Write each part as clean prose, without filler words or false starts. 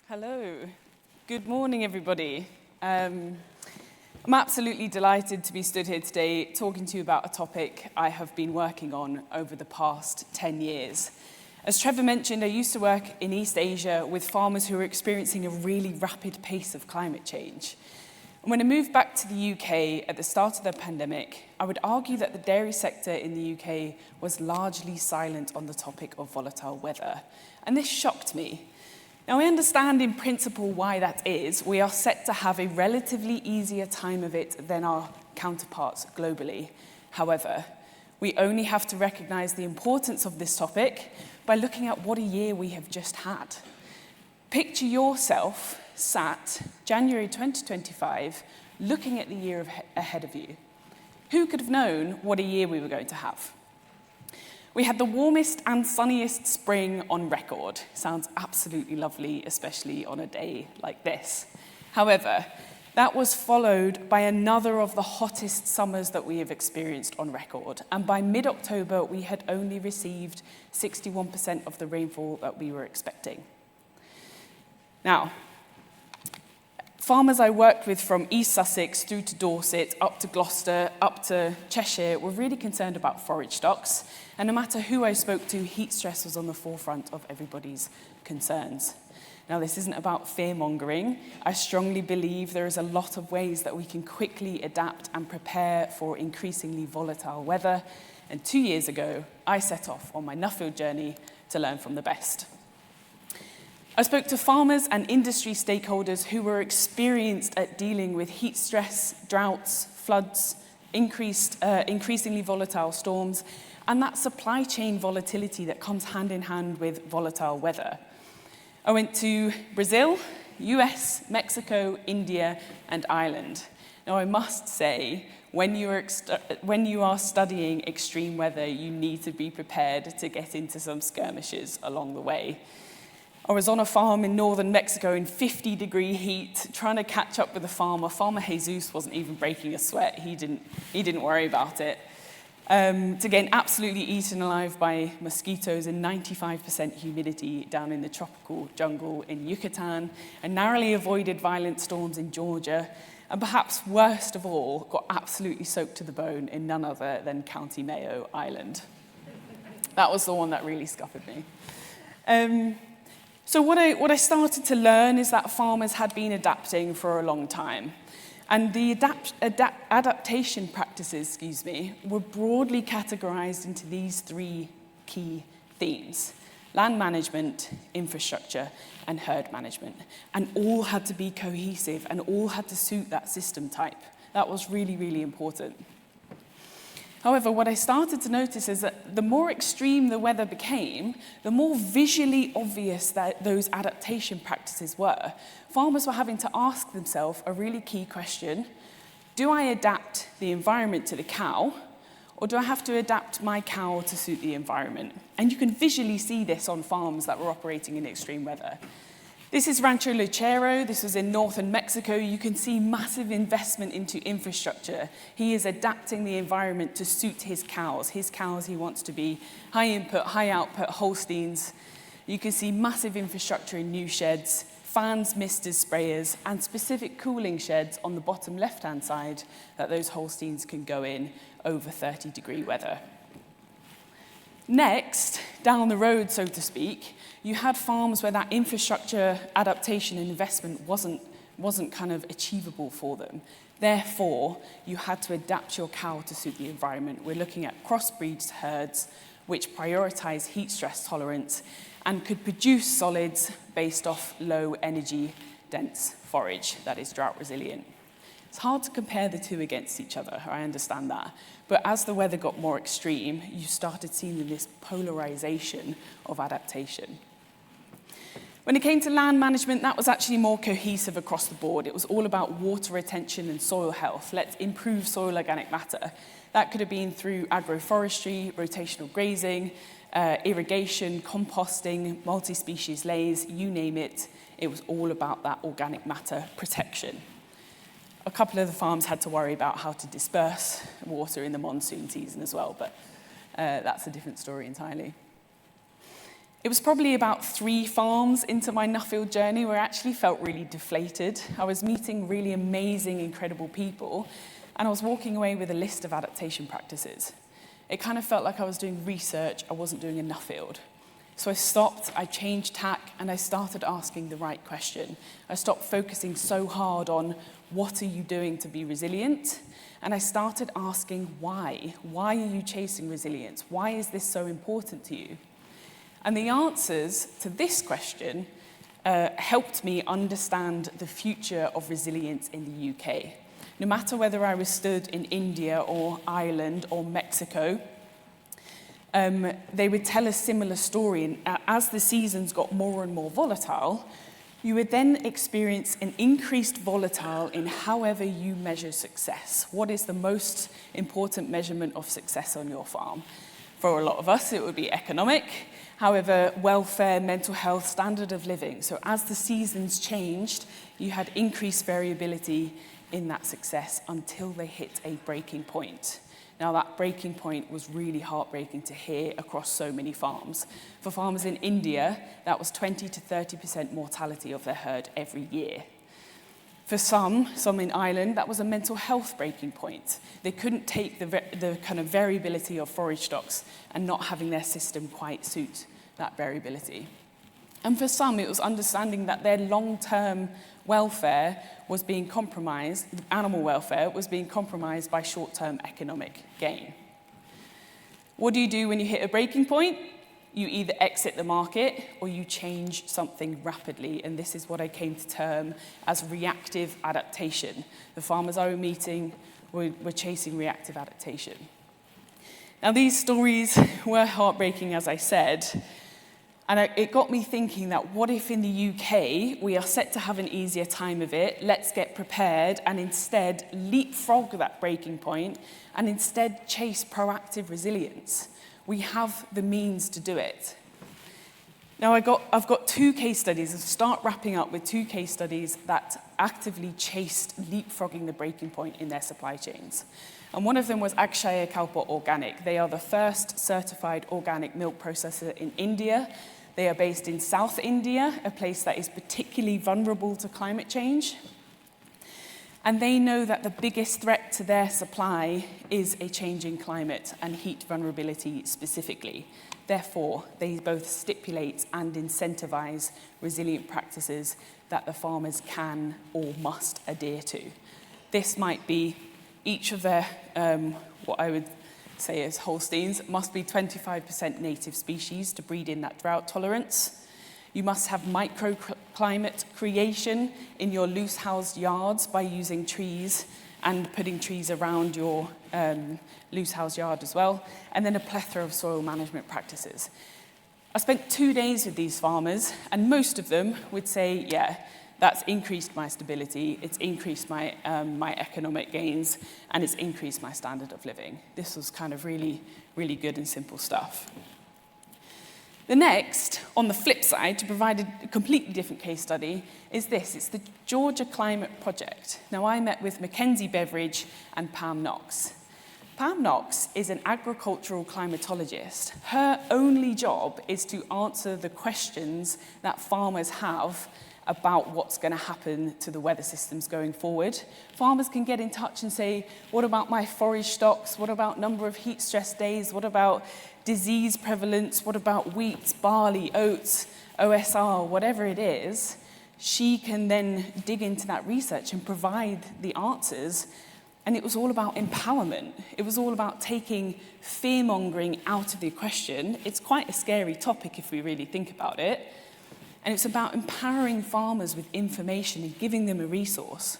Hello. Good morning, everybody. I'm absolutely delighted to be stood here today talking to you about a topic I have been working on over the past 10 years. As Trevor mentioned, I used to work in East Asia with farmers who were experiencing a really rapid pace of climate change. And when I moved back to the UK at the start of the pandemic, I would argue that the dairy sector in the UK was largely silent on the topic of volatile weather. And this shocked me. Now, I understand in principle why that is. We are set to have a relatively easier time of it than our counterparts globally. However, we only have to recognise the importance of this topic by looking at what a year we have just had. Picture yourself sat January 2025 looking at the year ahead of you. Who could have known what a year we were going to have? We had the warmest and sunniest spring on record. Sounds absolutely lovely, especially on a day like this. However, that was followed by another of the hottest summers that we have experienced on record. And by mid-October, we had only received 61% of the rainfall that we were expecting. Now, farmers I worked with from East Sussex through to Dorset, up to Gloucester, up to Cheshire, were really concerned about forage stocks. And no matter who I spoke to, heat stress was on the forefront of everybody's concerns. Now, this isn't about fear-mongering. I strongly believe there is a lot of ways that we can quickly adapt and prepare for increasingly volatile weather. And 2 years ago, I set off on my Nuffield journey to learn from the best. I spoke to farmers and industry stakeholders who were experienced at dealing with heat stress, droughts, floods, increasingly volatile storms, and that supply chain volatility that comes hand in hand with volatile weather. I went to Brazil, US, Mexico, India, and Ireland. Now, I must say, when you are studying extreme weather, you need to be prepared to get into some skirmishes along the way. I was on a farm in northern Mexico in 50-degree heat, trying to catch up with a farmer. Farmer Jesus wasn't even breaking a sweat. He didn't worry about it. To get absolutely eaten alive by mosquitoes and 95% humidity down in the tropical jungle in Yucatan, and narrowly avoided violent storms in Georgia, and perhaps worst of all, got absolutely soaked to the bone in none other than County Mayo Island. That was the one that really scuppered me. So what I started to learn is that farmers had been adapting for a long time. And the adaptation practices, were broadly categorized into these three key themes: land management, infrastructure, and herd management. And all had to be cohesive and all had to suit that system type. That was really, really important. However, what I started to notice is that the more extreme the weather became, the more visually obvious that those adaptation practices were. Farmers were having to ask themselves a really key question: do I adapt the environment to the cow, or do I have to adapt my cow to suit the environment? And you can visually see this on farms that were operating in extreme weather. This is Rancho Lechero. This was in northern Mexico. You can see massive investment into infrastructure. He is adapting the environment to suit his cows. His cows, he wants to be high input, high output Holsteins. You can see massive infrastructure in new sheds, fans, misters, sprayers, and specific cooling sheds on the bottom left-hand side that those Holsteins can go in over 30-degree weather. Next, down the road, so to speak, you had farms where that infrastructure adaptation and investment wasn't kind of achievable for them. Therefore, you had to adapt your cow to suit the environment. We're looking at crossbreed herds which prioritize heat stress tolerance and could produce solids based off low energy dense forage that is drought resilient. It's hard to compare the two against each other, I understand that. But as the weather got more extreme, you started seeing this polarization of adaptation. When it came to land management, that was actually more cohesive across the board. It was all about water retention and soil health. Let's improve soil organic matter. That could have been through agroforestry, rotational grazing, irrigation, composting, multi-species lays, you name it. It was all about that organic matter protection. A couple of the farms had to worry about how to disperse water in the monsoon season as well, but that's a different story entirely. It was probably about 3 farms into my Nuffield journey where I actually felt really deflated. I was meeting really amazing, incredible people, and I was walking away with a list of adaptation practices. It kind of felt like I was doing research I wasn't doing in Nuffield. So I stopped, I changed tack, and I started asking the right question. I stopped focusing so hard on what are you doing to be resilient, and I started asking why. Why are you chasing resilience? Why is this so important to you? And the answers to this question helped me understand the future of resilience in the UK. No matter whether I was stood in India or Ireland or Mexico, they would tell a similar story. And as the seasons got more and more volatile, you would then experience an increased volatile in however you measure success. What is the most important measurement of success on your farm? For a lot of us, it would be economic. However, welfare, mental health, standard of living. So as the seasons changed, you had increased variability in that success until they hit a breaking point. Now, that breaking point was really heartbreaking to hear across so many farms. For farmers in India, that was 20 to 30% mortality of their herd every year. For some in Ireland, that was a mental health breaking point. They couldn't take the kind of variability of forage stocks and not having their system quite suit that variability. And for some, it was understanding that their long-term welfare was being compromised, animal welfare was being compromised by short-term economic gain. What do you do when you hit a breaking point? You either exit the market or you change something rapidly, and this is what I came to term as reactive adaptation. The farmers I was meeting were chasing reactive adaptation. Now, these stories were heartbreaking, as I said, and it got me thinking that what if in the UK we are set to have an easier time of it, let's get prepared and instead leapfrog that breaking point and instead chase proactive resilience. We have the means to do it. Now, I've got 2 case studies. I'll start wrapping up with 2 case studies that actively chased leapfrogging the breaking point in their supply chains. And one of them was Akshaya Kalpa Organic. They are the first certified organic milk processor in India. They are based in South India, a place that is particularly vulnerable to climate change. And they know that the biggest threat to their supply is a changing climate and heat vulnerability specifically. Therefore, they both stipulate and incentivize resilient practices that the farmers can or must adhere to. This might be each of their, what I would say as Holsteins, must be 25% native species to breed in that drought tolerance. You must have microclimate creation in your loose-housed yards by using trees and putting trees around your loose-housed yard as well, and then a plethora of soil management practices. I spent 2 days with these farmers, and most of them would say, yeah, that's increased my stability, it's increased my economic gains, and it's increased my standard of living. This was kind of really, really good and simple stuff. The next, on the flip side, to provide a completely different case study, is this. It's the Georgia Climate Project. Now, I met with Mackenzie Beveridge and Pam Knox. Pam Knox is an agricultural climatologist. Her only job is to answer the questions that farmers have about what's going to happen to the weather systems going forward. Farmers can get in touch and say, what about my forage stocks? What about number of heat stress days? What about disease prevalence? What about wheat, barley, oats, OSR, whatever it is? She can then dig into that research and provide the answers. And it was all about empowerment. It was all about taking fear-mongering out of the question. It's quite a scary topic if we really think about it. And it's about empowering farmers with information and giving them a resource.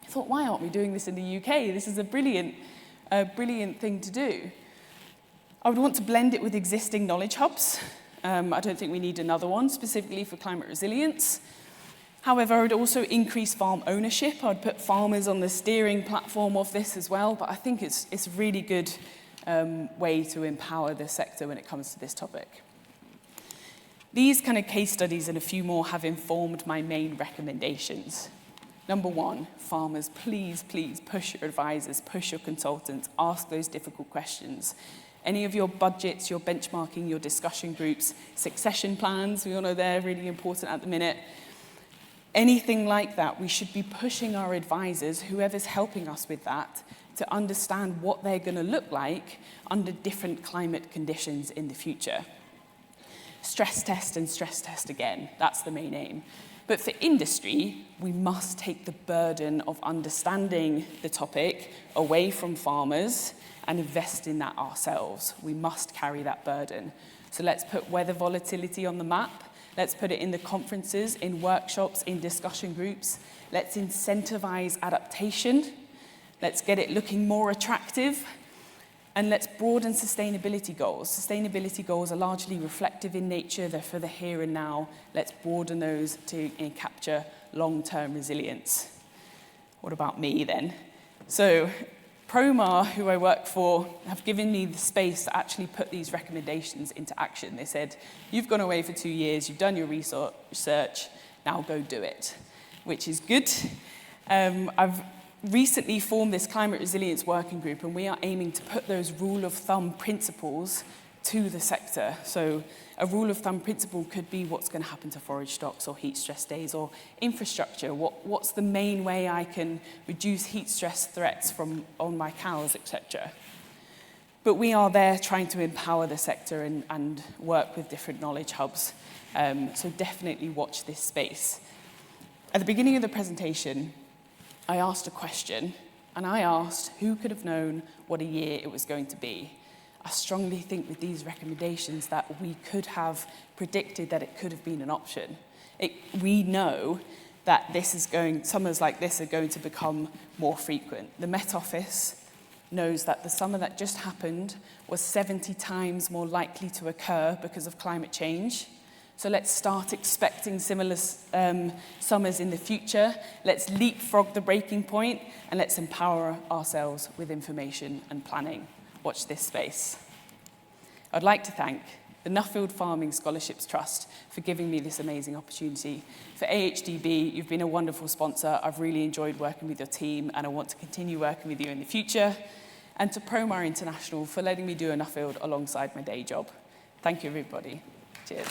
I thought, why aren't we doing this in the UK? This is a brilliant thing to do. I would want to blend it with existing knowledge hubs. I don't think we need another one specifically for climate resilience. However, I would also increase farm ownership. I'd put farmers on the steering platform of this as well, but I think it's a really good way to empower the sector when it comes to this topic. These kind of case studies and a few more have informed my main recommendations. Number 1, farmers, please, please push your advisors, push your consultants, ask those difficult questions. Any of your budgets, your benchmarking, your discussion groups, succession plans, we all know they're really important at the minute. Anything like that, we should be pushing our advisors, whoever's helping us with that, to understand what they're going to look like under different climate conditions in the future. Stress test and stress test again, that's the main aim. But for industry, we must take the burden of understanding the topic away from farmers and invest in that ourselves. We must carry that burden. So let's put weather volatility on the map. Let's put it in the conferences, in workshops, in discussion groups. Let's incentivize adaptation. Let's get it looking more attractive. And let's broaden sustainability goals. Sustainability goals are largely reflective in nature. They're for the here and now. Let's broaden those to capture long-term resilience. What about me then? So Promar, who I work for, have given me the space to actually put these recommendations into action. They said, you've gone away for 2 years, you've done your research, now go do it, which is good. I've recently formed this climate resilience working group, and we are aiming to put those rule of thumb principles to the sector. So a rule of thumb principle could be what's going to happen to forage stocks or heat stress days or infrastructure. What's the main way I can reduce heat stress threats on my cows, etc. But we are there trying to empower the sector and work with different knowledge hubs. So definitely watch this space. At the beginning of the presentation, I asked a question, and I asked who could have known what a year it was going to be. I strongly think with these recommendations that we could have predicted that it could have been an option. We know that summers like this are going to become more frequent. The Met Office knows that the summer that just happened was 70 times more likely to occur because of climate change. So let's start expecting similar summers in the future. Let's leapfrog the breaking point, and let's empower ourselves with information and planning. Watch this space. I'd like to thank the Nuffield Farming Scholarships Trust for giving me this amazing opportunity. For AHDB, you've been a wonderful sponsor. I've really enjoyed working with your team, and I want to continue working with you in the future. And to Promar International for letting me do a Nuffield alongside my day job. Thank you, everybody. Cheers.